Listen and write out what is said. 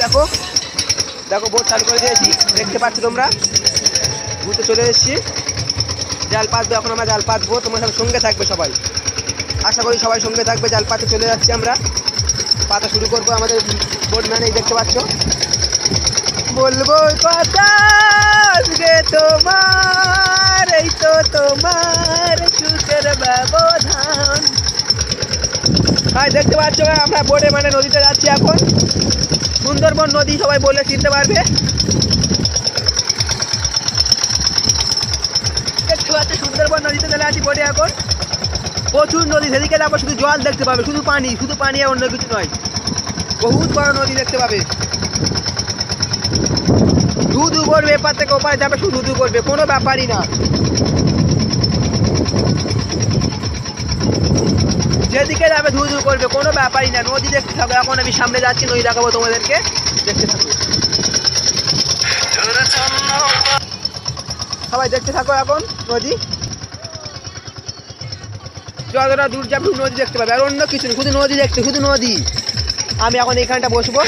দেখো দেখো বোট চালু করে দিয়েছি, দেখতে পাচ্ছ তোমরা। ঘুরতে চলে এসেছি, জাল পাতবো এখন। আমরা জাল পাতবো, তোমরা সব সঙ্গে থাকবে সবাই। আশা করি সবাই সঙ্গে থাকবে। জাল পাতে চলে যাচ্ছি আমরা, পাতা শুরু করবো। আমাদের বোটম্যান এই দেখতে পাচ্ছ। বলবো কথা আজকে তোমার, এই তো তোমার সুখের ব্যবধান। হ্যাঁ দেখতে পাচ্ছ আমরা বোটে মানে নদীতে যাচ্ছি এখন। সুন্দরবন নদী সবাই বলে চিনতে পারবে। দেখতে পাচ্ছ সুন্দরবন নদীতে চলে আছি বোটে এখন। প্রচুর নদী, সেদিকে যাবো শুধু জল দেখতে পাবে, শুধু পানি, শুধু পানি আর অন্য কিছু নয়। বহুত বড় নদী দেখতে পাবে। ধু ধু করবে, এপার থেকে ওপারে যাবে, শুধু ধু করবে, কোনো ব্যাপারই না। যেদিকে যাবে ধু ধু করবে, কোনো ব্যাপারই না। নদী দেখতে থাকো। এখন আমি সামনে যাচ্ছি, নদী দেখাবো তোমাদেরকে, দেখতে থাকো সবাই, দেখতে থাকো এখন নদী। যতটা দূর যাবে নদী দেখতে পাবে, আর অন্য কিছু নেই, শুধু নদী দেখতে, শুধু নদী। আমি এখন এইখানটা বসবো।